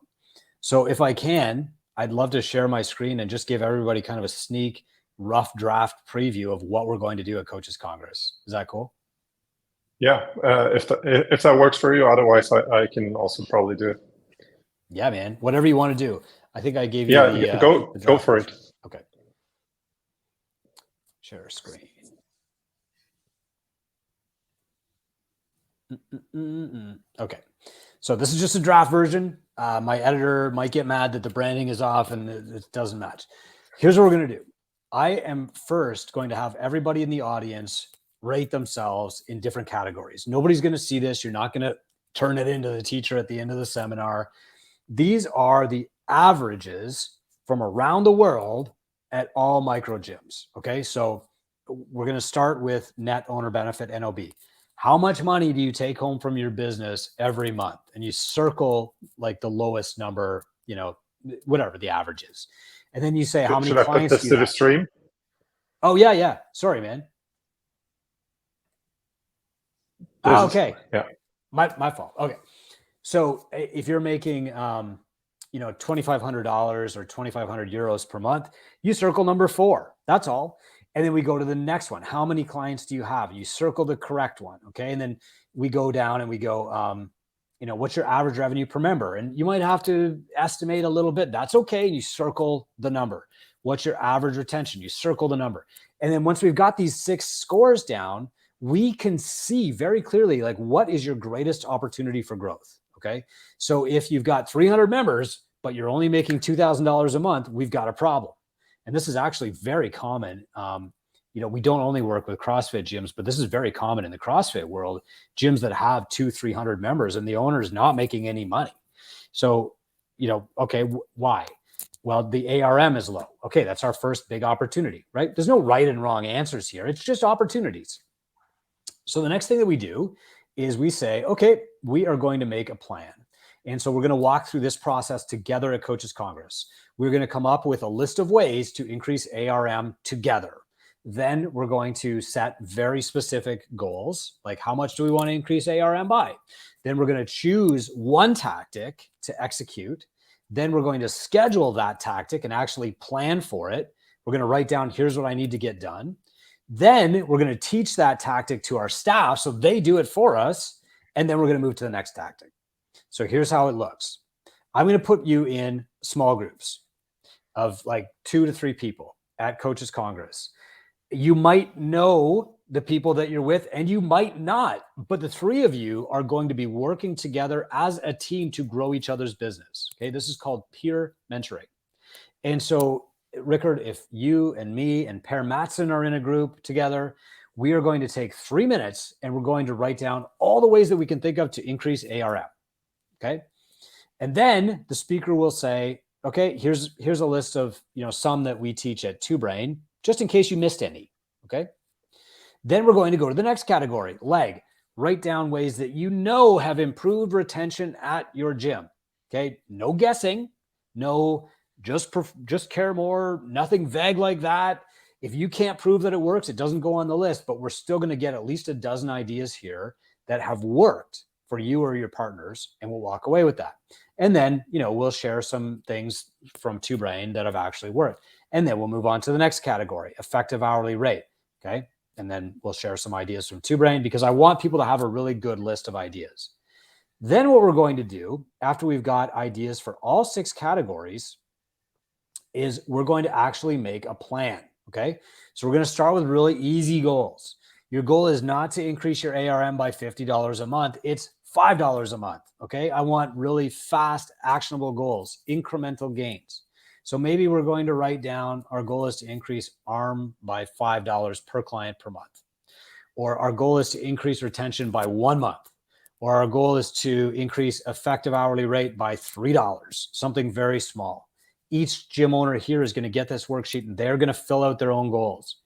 So if I can, I'd love to share my screen and just give everybody kind of a sneak, rough draft preview of what we're going to do at Coaches Congress. Is that cool? Yeah, if that works for you. Otherwise, I can also probably do it. Yeah, man. Whatever you want to do. I think I gave you the go for it. Okay. Share screen. Okay. So this is just a draft version. My editor might get mad that the branding is off and it doesn't match. Here's what we're going to do. I am first going to have everybody in the audience rate themselves in different categories. Nobody's going to see this. You're not going to turn it into the teacher at the end of the seminar. These are the averages from around the world at all micro gyms. Okay. So we're going to start with net owner benefit, NOB. How much money do you take home from your business every month? And you circle like the lowest number, whatever the average is. And then you say, how many clients do you have? The stream? Oh, yeah. Sorry, man. Okay. Yeah. My fault. Okay. So if you're making, $2,500 or 2,500 euros per month, you circle number 4. That's all. And then we go to the next one. How many clients do you have? You circle the correct one. Okay. And then we go down and we go, what's your average revenue per member? And you might have to estimate a little bit. That's okay. And you circle the number. What's your average retention? You circle the number. And then once we've got these 6 scores down, we can see very clearly, like, what is your greatest opportunity for growth? Okay. So if you've got 300 members, but you're only making $2,000 a month, we've got a problem. And this is actually very common. We don't only work with CrossFit gyms, but this is very common in the CrossFit world, gyms that have 200-300 members and the owner is not making any money. So, okay, why? Well, the ARM is low. Okay, that's our first big opportunity, right? There's no right and wrong answers here. It's just opportunities. So the next thing that we do is we say, okay, we are going to make a plan. And so we're going to walk through this process together at Coaches Congress. We're going to come up with a list of ways to increase ARM together. Then we're going to set very specific goals, like how much do we want to increase ARM by? Then we're going to choose one tactic to execute. Then we're going to schedule that tactic and actually plan for it. We're going to write down, here's what I need to get done. Then we're going to teach that tactic to our staff so they do it for us. And then we're going to move to the next tactic. So here's how it looks. I'm going to put you in small groups of like 2 to 3 people at Coaches Congress. You might know the people that you're with and you might not, but the 3 of you are going to be working together as a team to grow each other's business. Okay. This is called peer mentoring. And so, Rickard, if you and me and Per Matson are in a group together, we are going to take 3 minutes and we're going to write down all the ways that we can think of to increase ARM. Okay. And then the speaker will say, okay, here's a list of, some that we teach at Two Brain, just in case you missed any. Okay. Then we're going to go to the next category, leg. Write down ways that have improved retention at your gym. Okay. No guessing, no, just care more, nothing vague like that. If you can't prove that it works, it doesn't go on the list, but we're still going to get at least a dozen ideas here that have worked for you or your partners, and we'll walk away with that. And then, we'll share some things from Two Brain that have actually worked. And then we'll move on to the next category, effective hourly rate. Okay. And then we'll share some ideas from Two Brain because I want people to have a really good list of ideas. Then what we're going to do after we've got ideas for all 6 categories is we're going to actually make a plan. Okay. So we're going to start with really easy goals. Your goal is not to increase your ARM by $50 a month. It's $5 a month. Okay. I want really fast, actionable goals, incremental gains. So maybe we're going to write down our goal is to increase ARM by $5 per client per month. Or our goal is to increase retention by 1 month. Or our goal is to increase effective hourly rate by $3, something very small. Each gym owner here is going to get this worksheet and they're going to fill out their own goals.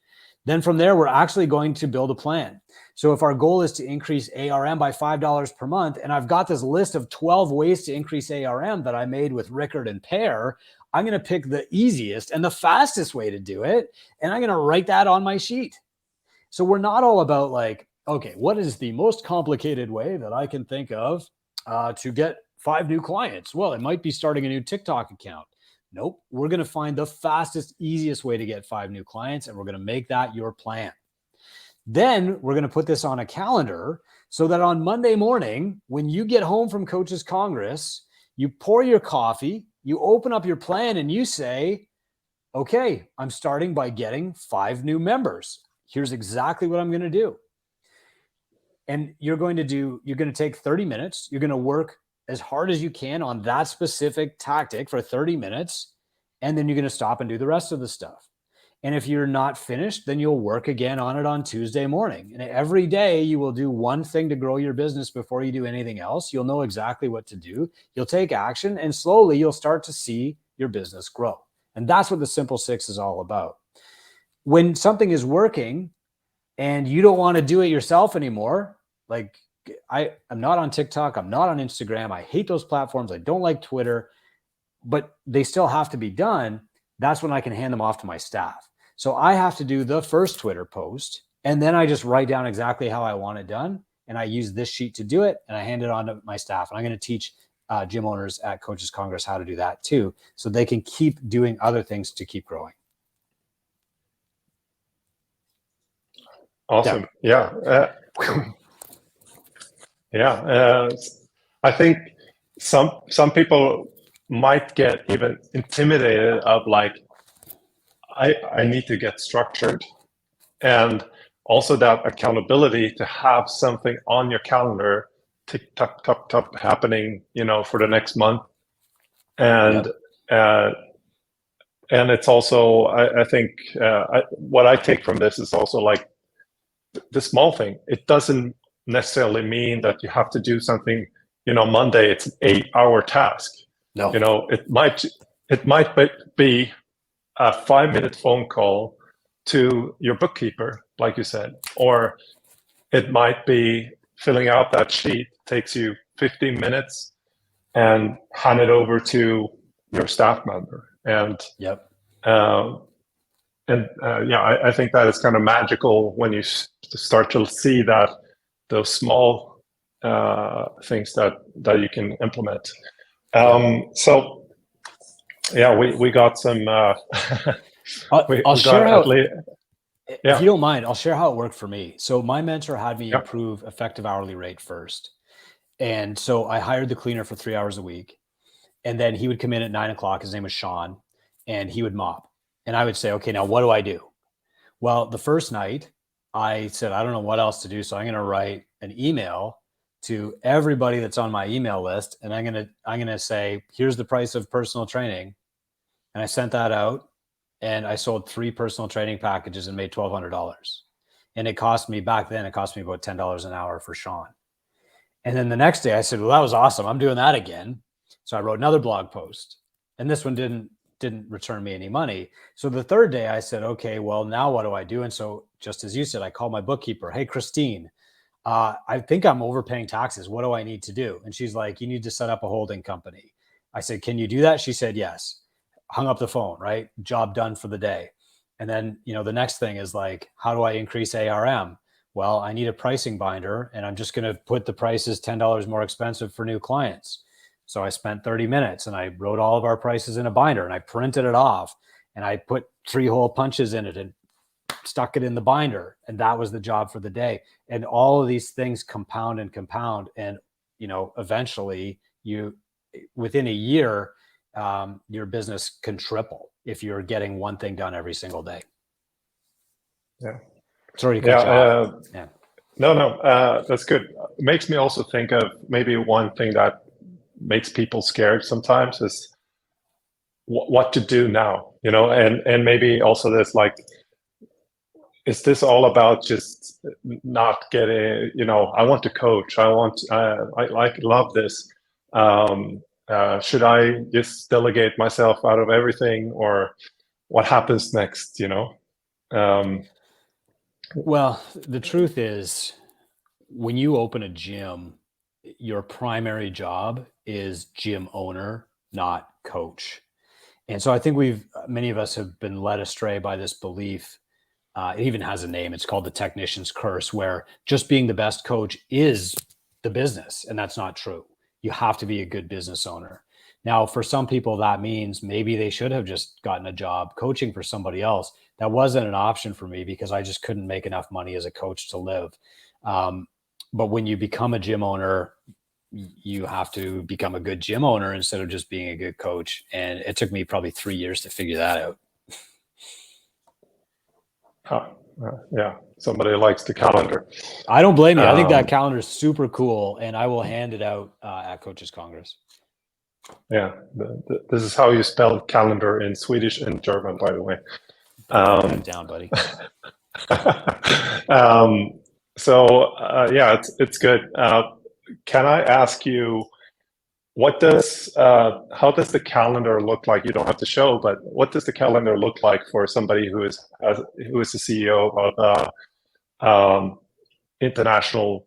Then from there, we're actually going to build a plan. So if our goal is to increase ARM by $5 per month, and I've got this list of 12 ways to increase ARM that I made with Rickard and Per, I'm going to pick the easiest and the fastest way to do it. And I'm going to write that on my sheet. So we're not all about like, okay, what is the most complicated way that I can think of to get 5 new clients? Well, it might be starting a new TikTok account. Nope. We're going to find the fastest, easiest way to get 5 new clients, and we're going to make that your plan. Then we're going to put this on a calendar so that on Monday morning, when you get home from Coaches Congress, you pour your coffee, you open up your plan, and you say, okay, I'm starting by getting 5 new members. Here's exactly what I'm going to do. And you're going to take 30 minutes. You're going to work as hard as you can on that specific tactic for 30 minutes. And then you're going to stop and do the rest of the stuff. And if you're not finished, then you'll work again on it on Tuesday morning. And every day you will do one thing to grow your business before you do anything else. You'll know exactly what to do. You'll take action, and slowly you'll start to see your business grow. And that's what the Simple 6 is all about. When something is working and you don't want to do it yourself anymore, like I'm not on TikTok, I'm not on Instagram, I hate those platforms, I don't like Twitter, but they still have to be done. That's when I can hand them off to my staff. So I have to do the first Twitter post, and then I just write down exactly how I want it done. And I use this sheet to do it, and I hand it on to my staff. And I'm going to teach gym owners at Coaches Congress how to do that too, so they can keep doing other things to keep growing. Awesome. Yeah. Yeah. I think some people might get even intimidated of like, I need to get structured, and also that accountability to have something on your calendar, tick tock tock tock, happening, for the next month. And Yep. uh, and it's also, I think, what I take from this is also like the small thing. It doesn't necessarily mean that you have to do something. Monday it's an 8-hour task. No. It might be a 5-minute phone call to your bookkeeper, like you said, or it might be filling out that sheet takes you 15 minutes and hand it over to your staff member. And Yep. yeah, I think that is kind of magical when you start to see that those small things that you can implement. So yeah, we got some. I'll we share got how, at least. if Yeah. you don't mind, I'll share how it worked for me. So my mentor had me Yeah. improve effective hourly rate first. And so I hired the cleaner for 3 hours a week. And then he would come in at 9 o'clock. His name was Sean, and he would mop. And I would say, okay, now what do I do? Well, the first night I said, I don't know what else to do. So I'm going to write an email to everybody that's on my email list. And I'm going to say, here's the price of personal training. And I sent that out, and I sold 3 personal training packages and made $1,200. And it cost me about $10 an hour for Sean. And then the next day I said, well, that was awesome. I'm doing that again. So I wrote another blog post, and this one didn't return me any money. So the third day I said, okay, well, now what do I do? And so just as you said, I called my bookkeeper. Hey, Christine, I think I'm overpaying taxes. What do I need to do? And she's like, you need to set up a holding company. I said, can you do that? She said, yes. Hung up the phone, right? Job done for the day. And then, the next thing is like, how do I increase ARM? Well, I need a pricing binder, and I'm just going to put the prices $10 more expensive for new clients. So I spent 30 minutes and I wrote all of our prices in a binder, and I printed it off, and I put 3-hole punches in it and stuck it in the binder. And that was the job for the day. And all of these things compound and compound. And, eventually within a year, your business can triple if you're getting one thing done every single day. Yeah. Sorry to cut you off. Yeah. No, that's good. It makes me also think of maybe one thing that makes people scared sometimes is what to do now, and maybe also this like, is this all about just not getting, I want to coach, I love this. Should I just delegate myself out of everything, or what happens next, Well, the truth is, when you open a gym, your primary job is gym owner, not coach. And so I think many of us have been led astray by this belief. It even has a name. It's called the technician's curse, where just being the best coach is the business. And that's not true. You have to be a good business owner. Now, for some people, that means maybe they should have just gotten a job coaching for somebody else. That wasn't an option for me because I just couldn't make enough money as a coach to live. But when you become a gym owner, you have to become a good gym owner instead of just being a good coach. And it took me probably 3 years to figure that out. Yeah, somebody likes the calendar. I don't blame you. I think that calendar is super cool, and I will hand it out at Coaches Congress. Yeah, this is how you spell calendar in Swedish and German, by the way. Write that down, buddy. So yeah, it's good. Can I ask you, how does the calendar look like? You don't have to show, but what does the calendar look like for somebody who is the CEO of international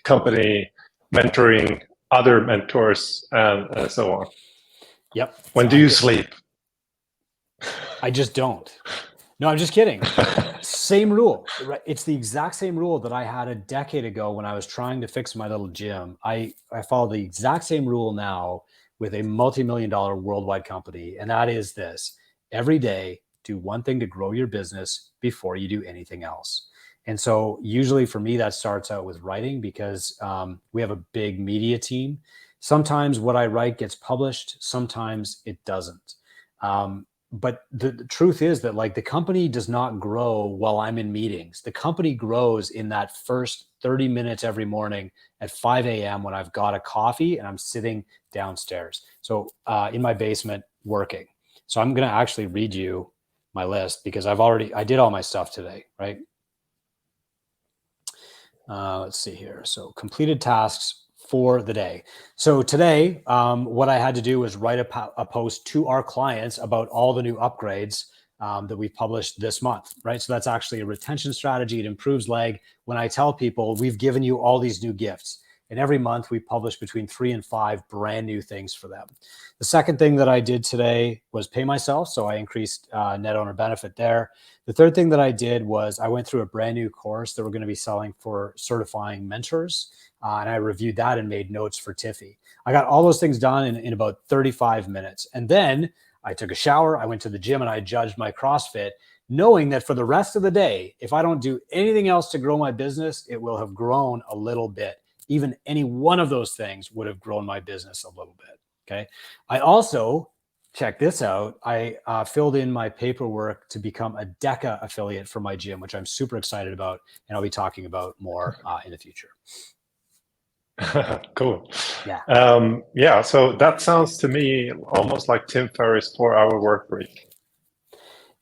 company, mentoring other mentors and so on? Yep. When do you sleep? I just don't. No, I'm just kidding. Same rule, right? It's the exact same rule that I had a decade ago when I was trying to fix my little gym. I follow the exact same rule now with a multi-million-dollar worldwide company. And that is this: every day, do one thing to grow your business before you do anything else. And so usually for me, that starts out with writing because we have a big media team. Sometimes what I write gets published, sometimes it doesn't. But the truth is that like the company does not grow while I'm in meetings. The company grows in that first 30 minutes every morning at 5 a.m. when I've got a coffee and I'm sitting downstairs. So in my basement working. So I'm going to actually read you my list because I did all my stuff today, right? Let's see here. So completed tasks for the day. So today, what I had to do was write a post to our clients about all the new upgrades that we've published this month, right? So that's actually a retention strategy. It improves leg. When I tell people we've given you all these new gifts, and every month we publish between 3 and 5 brand new things for them. The second thing that I did today was pay myself. So I increased net owner benefit there. The third thing that I did was I went through a brand new course that we're going to be selling for certifying mentors. And I reviewed that and made notes for Tiffy. I got all those things done in about 35 minutes. And then I took a shower. I went to the gym and I judged my CrossFit, knowing that for the rest of the day, if I don't do anything else to grow my business, it will have grown a little bit. Even any one of those things would have grown my business a little bit. Okay. I also, check this out, I filled in my paperwork to become a DECA affiliate for my gym, which I'm super excited about. And I'll be talking about more in the future. Cool. Yeah. Yeah. So that sounds to me almost like Tim Ferriss' 4-hour work week.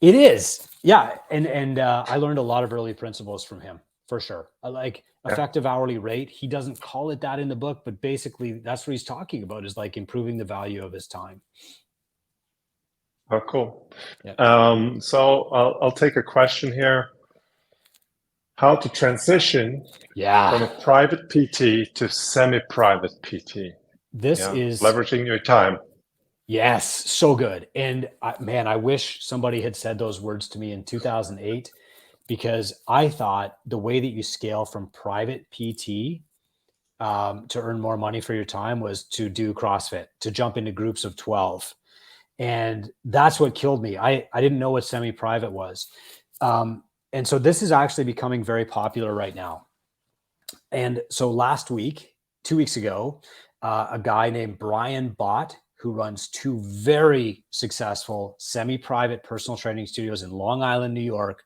It is. Yeah. And I learned a lot of early principles from him for sure. Like effective hourly rate. He doesn't call it that in the book, but basically that's what he's talking about is like improving the value of his time. Oh, cool. Yeah. So I'll take a question here. How to transition from a private PT to semi-private PT? This is leveraging your time. Yes, so good. And man, I wish somebody had said those words to me in 2008 because I thought the way that you scale from private PT to earn more money for your time was to do CrossFit, to jump into groups of 12. And that's what killed me. I didn't know what semi-private was. And so this is actually becoming very popular right now. And so last week, 2 weeks ago, a guy named Brian Bott, who runs 2 very successful semi-private personal training studios in Long Island, New York.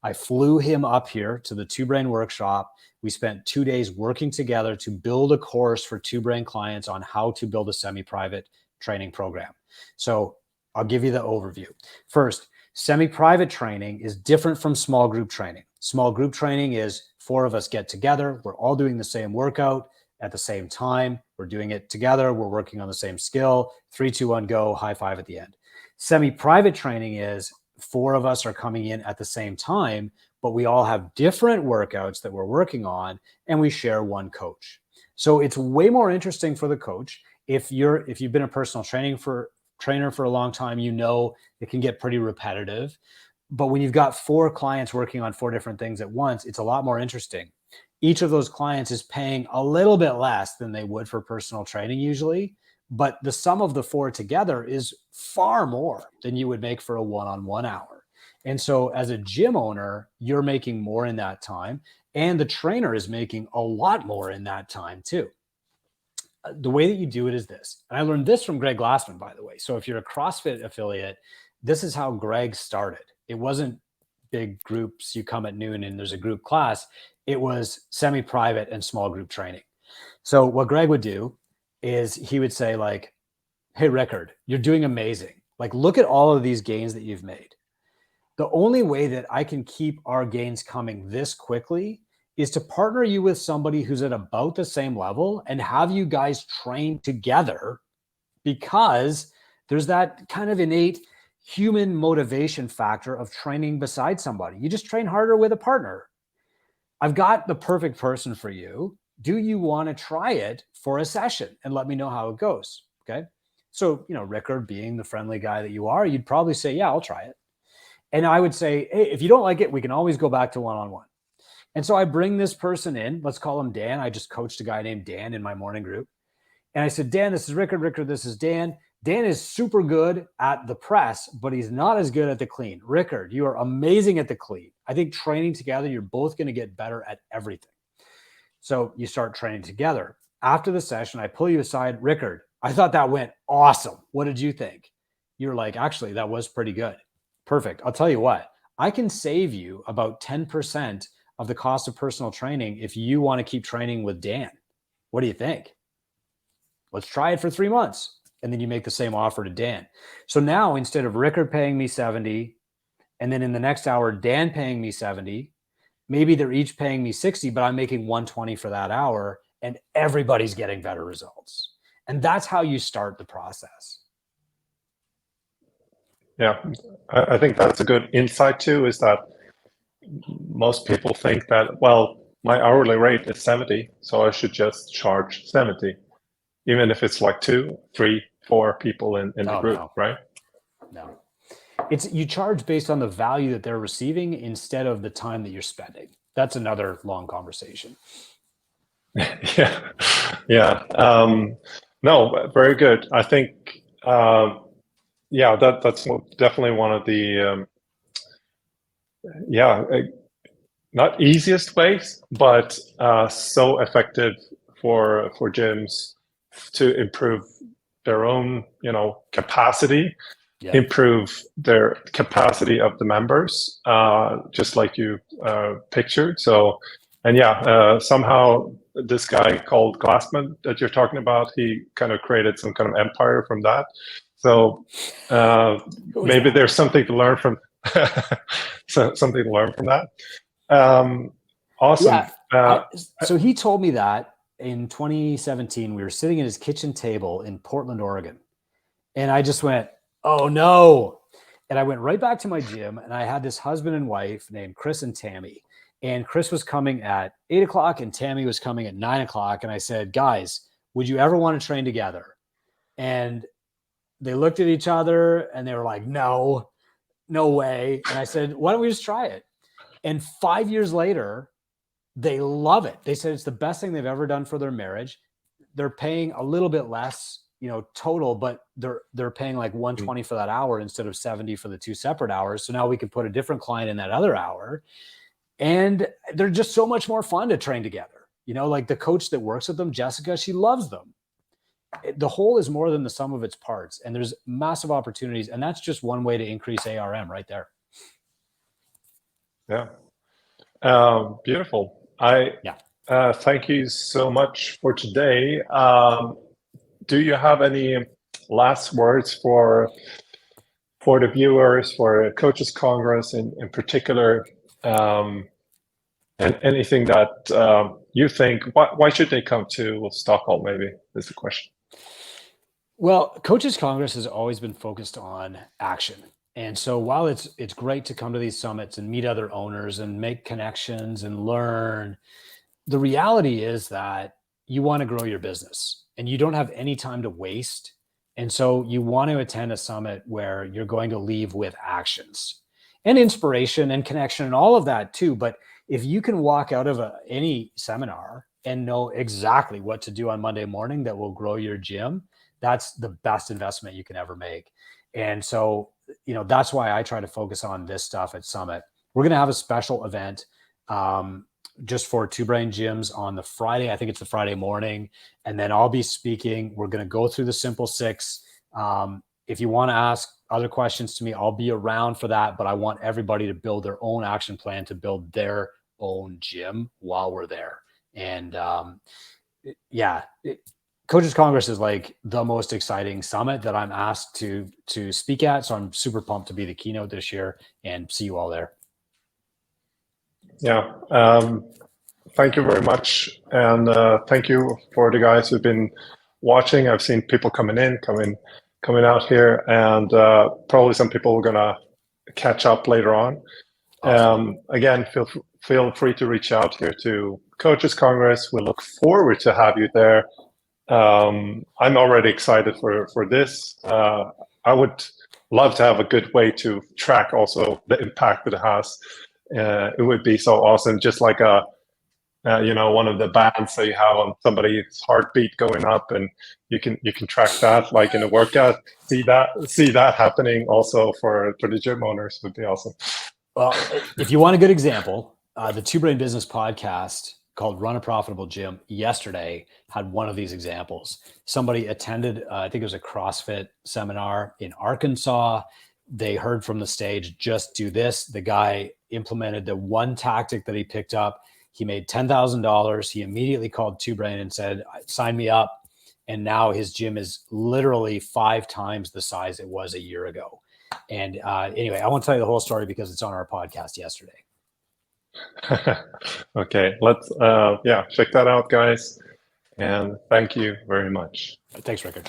I flew him up here to the Two Brain workshop. We spent 2 days working together to build a course for Two Brain clients on how to build a semi-private training program. So I'll give you the overview. First, semi-private training is different from small group training. Small group training is 4 of us get together. We're all doing the same workout at the same time. We're doing it together. We're working on the same skill. 3, 2, 1, go. High five at the end. Semi-private training is 4 of us are coming in at the same time, but we all have different workouts that we're working on, and we share one coach. So it's way more interesting for the coach. If you've been a personal trainer for a long time, you know it can get pretty repetitive. But when you've got 4 clients working on 4 different things at once, it's a lot more interesting. Each of those clients is paying a little bit less than they would for personal training usually, but the sum of the 4 together is far more than you would make for a one-on-one hour. And so as a gym owner, you're making more in that time, and the trainer is making a lot more in that time too. The way that you do it is this, and I learned this from Greg Glassman, by the way. So if you're a CrossFit affiliate, this is how Greg started. It wasn't big groups, you come at noon and there's a group class. It was semi-private and small group training. So what Greg would do is he would say like, hey, Rickard, you're doing amazing. Like, look at all of these gains that you've made. The only way that I can keep our gains coming this quickly is to partner you with somebody who's at about the same level and have you guys train together, because there's that kind of innate human motivation factor of training beside somebody. You just train harder with a partner. I've got the perfect person for you. Do you want to try it for a session and let me know how it goes? Okay. So, Rickard, being the friendly guy that you are, you'd probably say, yeah, I'll try it. And I would say, hey, if you don't like it, we can always go back to one-on-one. And so I bring this person in. Let's call him Dan. I just coached a guy named Dan in my morning group. And I said, Dan, this is Rickard. Rickard, this is Dan. Dan is super good at the press, but he's not as good at the clean. Rickard, you are amazing at the clean. I think training together, you're both going to get better at everything. So you start training together. After the session, I pull you aside. Rickard, I thought that went awesome. What did you think? You're like, actually, that was pretty good. Perfect. I'll tell you what, I can save you about 10% of the cost of personal training if you want to keep training with Dan. What do you think? Let's try it for 3 months. And then you make the same offer to Dan. So now instead of Rickard paying me 70, and then in the next hour, Dan paying me 70, maybe they're each paying me 60, but I'm making 120 for that hour, and everybody's getting better results. And that's how you start the process. Yeah, I think that's a good insight too, is that most people think that, well, my hourly rate is 70, so I should just charge 70, even if it's like 2, 3, 4 people in the group, no. right? No. It's you charge based on the value that they're receiving instead of the time that you're spending. That's another long conversation. Yeah, yeah. No, very good. I think, yeah, that's definitely one of the, yeah, not easiest ways, but so effective for gyms to improve their own, capacity, Yeah. improve their capacity of the members, just like you pictured. So, and yeah, somehow this guy called Glassman that you're talking about, he kind of created some kind of empire from that. So maybe there's something to learn from something to learn from that. Awesome. Yeah. So he told me that in 2017, we were sitting at his kitchen table in Portland, Oregon. And I just went, oh no. And I went right back to my gym, and I had this husband and wife named Chris and Tammy. And Chris was coming at 8 o'clock and Tammy was coming at 9 o'clock. And I said, guys, would you ever want to train together? And they looked at each other and they were like, no way. And I said, why don't we just try it? And 5 years later, they love it. They said it's the best thing they've ever done for their marriage. They're paying a little bit less, total, but they're paying like 120 for that hour instead of 70 for the 2 separate hours. So now we can put a different client in that other hour. And they're just so much more fun to train together. Like the coach that works with them, Jessica, she loves them. The whole is more than the sum of its parts. And there's massive opportunities. And that's just one way to increase ARM right there. Yeah. Beautiful. Thank you so much for today. Do you have any last words for the viewers, for Coaches Congress in particular, and anything that you think, why should they come to Stockholm, maybe, is the question. Well, Coaches Congress has always been focused on action. And so while it's great to come to these summits and meet other owners and make connections and learn, the reality is that you want to grow your business and you don't have any time to waste. And so you want to attend a summit where you're going to leave with actions and inspiration and connection and all of that too. But if you can walk out of any seminar and know exactly what to do on Monday morning that will grow your gym, that's the best investment you can ever make. And so, that's why I try to focus on this stuff at Summit. We're going to have a special event just for Two Brain Gyms on the Friday. I think it's the Friday morning. And then I'll be speaking. We're going to go through the Simple Six. If you want to ask other questions to me, I'll be around for that. But I want everybody to build their own action plan to build their own gym while we're there. And Coaches Congress is like the most exciting summit that I'm asked to speak at. So I'm super pumped to be the keynote this year and see you all there. Yeah. Thank you very much. And thank you for the guys who've been watching. I've seen people coming out here, and probably some people are going to catch up later on. Awesome. Again, feel free to reach out here to Coaches Congress. We look forward to have you there. I'm already excited for this. I would love to have a good way to track also the impact that it has. It would be so awesome, just like a one of the bands that you have on somebody's heartbeat going up, and you can track that like in a workout. See that happening also for the gym owners would be awesome. Well, if you want a good example, the Two Brain Business podcast called Run a Profitable Gym yesterday had one of these examples. Somebody attended, I think it was a CrossFit seminar in Arkansas. They heard from the stage, just do this. The guy implemented the one tactic that he picked up. He made $10,000. He immediately called Two Brain and said, sign me up. And now his gym is literally 5 times the size it was a year ago. And anyway, I won't tell you the whole story because it's on our podcast yesterday. Okay, let's check that out, guys. And thank you very much. Thanks, Rickard.